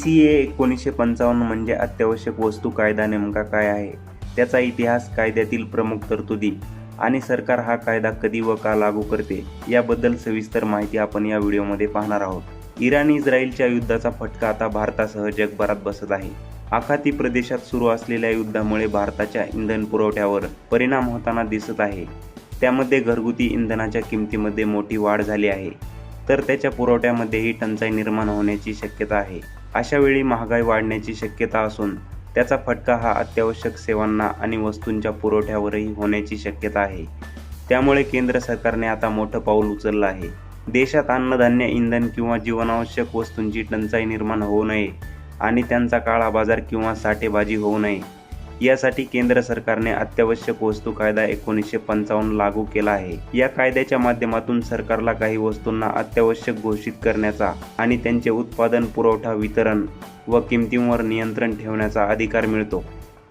ACA 1955 म्हणजे अत्यावश्यक वस्तू कायदा नेमका काय आहे, त्याचा इतिहास, कायद्यातील प्रमुख तरतुदी आणि सरकार हा कायदा कधी व का लागू करते याबद्दल सविस्तर माहिती आपण या व्हिडिओमध्ये पाहणार आहोत. इराण-इस्रायलच्या युद्धाचा फटका आता भारतासह जगभरात बसत आहे. आखाती प्रदेशात सुरू असलेल्या युद्धामुळे भारताच्या इंधन पुरवठ्यावर परिणाम होताना दिसत आहे. त्यामध्ये घरगुती इंधनाच्या किमतीमध्ये मोठी वाढ झाली आहे, तर त्याच्या पुरवठ्यामध्येही टंचाई निर्माण होण्याची शक्यता आहे. अशा वेळी महागाई वाढण्याची शक्यता असून त्याचा फटका हा अत्यावश्यक सेवांना आणि वस्तूंच्या पुरवठ्यावरही होण्याची शक्यता आहे. त्यामुळे केंद्र सरकारने आता मोठं पाऊल उचललं आहे. देशात अन्नधान्य, इंधन किंवा जीवनावश्यक वस्तूंची टंचाई निर्माण होऊ नये आणि त्यांचा काळा बाजार किंवा साठेबाजी होऊ नये यासाठी केंद्र सरकारने अत्यावश्यक वस्तू कायदा 1955 लागू केला आहे. या कायद्याच्या माध्यमातून सरकारला काही वस्तूंना अत्यावश्यक घोषित करण्याचा आणि त्यांचे उत्पादन, पुरवठा, वितरण व किमतींवर नियंत्रण ठेवण्याचा अधिकार मिळतो.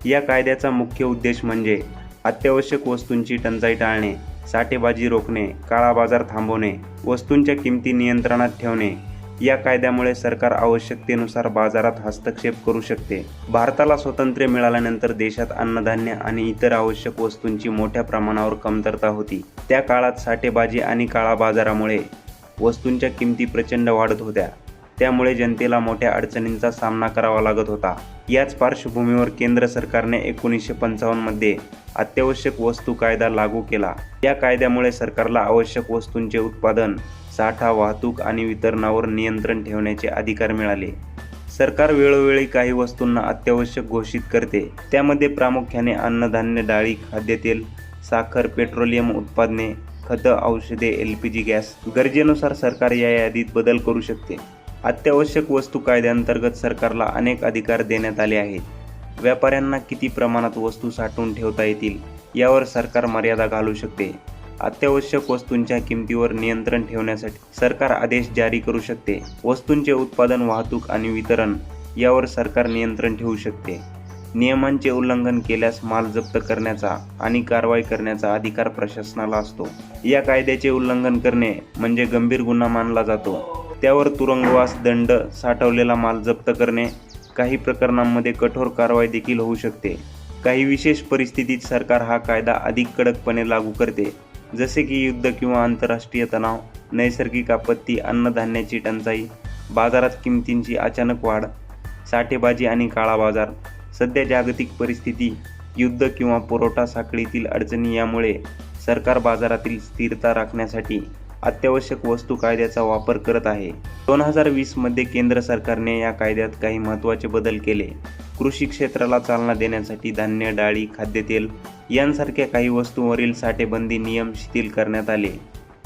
या कायद्याचा मुख्य उद्देश म्हणजे अत्यावश्यक वस्तूंची टंचाई टाळणे, साठेबाजी रोखणे, काळा बाजार थांबवणे, वस्तूंच्या किमती नियंत्रणात ठेवणे. या कायद्यामुळे सरकार आवश्यकतेनुसार बाजारात हस्तक्षेप करू शकते. भारताला स्वातंत्र्य मिळाल्यानंतर देशात अन्नधान्य आणि इतर आवश्यक वस्तूंची मोठ्या प्रमाणावर कमतरता होती. त्या काळात साठेबाजी आणि काळा बाजारामुळे वस्तूंच्या किमती प्रचंड वाढत होत्या. त्यामुळे जनतेला मोठ्या अडचणींचा सामना करावा लागत होता. याच पार्श्वभूमीवर केंद्र सरकारने 1955 मध्ये अत्यावश्यक वस्तू कायदा लागू केला. या कायद्यामुळे सरकारला आवश्यक वस्तूंचे उत्पादन, साठा, वाहतूक आणि वितरणावर नियंत्रण ठेवण्याचे अधिकार मिळाले. सरकार वेळोवेळी काही वस्तूंना अत्यावश्यक घोषित करते. त्यामध्ये प्रामुख्याने अन्नधान्य, डाळी, खाद्यतेल, साखर, पेट्रोलियम उत्पादने, खतं, औषधे, LPG गॅस. गरजेनुसार सरकार या यादीत बदल करू शकते. अत्यावश्यक वस्तू कायद्याअंतर्गत सरकारला अनेक अधिकार देण्यात आले आहेत. व्यापाऱ्यांना किती प्रमाणात वस्तू साठवून ठेवता येतील यावर सरकार मर्यादा घालू शकते. अत्यावश्यक वस्तूंच्या किमतीवर नियंत्रण ठेवण्यासाठी सरकार आदेश जारी करू शकते. वस्तूंचे उत्पादन, वाहतूक आणि वितरण यावर सरकार नियंत्रण ठेवू शकते. नियमांचे उल्लंघन केल्यास माल जप्त करण्याचा आणि कारवाई करण्याचा अधिकार प्रशासनाला असतो. या कायद्याचे उल्लंघन करणे म्हणजे गंभीर गुन्हा मानला जातो. त्यावर तुरुंगवास, दंड, साठवलेला माल जप्त करणे, काही प्रकरणांमध्ये कठोर कारवाई देखील होऊ शकते. काही विशेष परिस्थितीत सरकार हा कायदा अधिक कडकपणे लागू करते, जसे की युद्ध किंवा आंतरराष्ट्रीय तणाव, नैसर्गिक आपत्ती, अन्नधान्याची टंचाई, बाजारात किमतींची अचानक वाढ, साठेबाजी आणि काळा बाजार. सध्या जागतिक परिस्थिती, युद्ध किंवा पुरवठा साखळीतील अडचणी यामुळे सरकार बाजारातील स्थिरता राखण्यासाठी अत्यावश्यक वस्तू कायद्याचा वापर करत आहे. 2020 मध्ये केंद्र सरकारने या कायद्यात काही महत्त्वाचे बदल केले. कृषी क्षेत्राला चालना देण्यासाठी धान्य, डाळी, खाद्यतेल यांसारख्या काही वस्तूंवरील साठेबंदी नियम शिथिल करण्यात आले.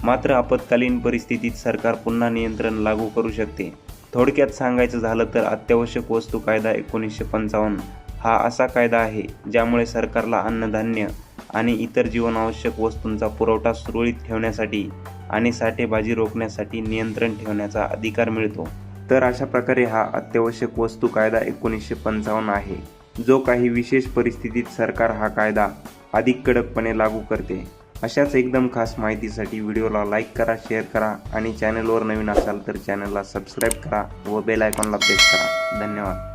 मात्र आपत्कालीन परिस्थितीत सरकार पुन्हा नियंत्रण लागू करू शकते. थोडक्यात सांगायचं झालं तर अत्यावश्यक वस्तू कायदा 1955 हा असा कायदा आहे ज्यामुळे सरकारला अन्नधान्य आणि इतर जीवनावश्यक वस्तूंचा पुरवठा सुरळीत ठेवण्यासाठी आणि साठेबाजी रोखण्यासाठी नियंत्रण ठेवण्याचा अधिकार मिळतो. तर अशा प्रकारे हा अत्यावश्यक वस्तू कायदा 1955 आहे, जो काही विशेष परिस्थितीत सरकार हा कायदा अधिक कडकपणे लागू करते. अशाच एकदम खास माहितीसाठी व्हिडिओला लाईक करा, शेअर करा आणि चॅनलवर नवीन असाल तर चॅनलला सबस्क्राईब करा व बेल आयकॉनला प्रेस करा. धन्यवाद.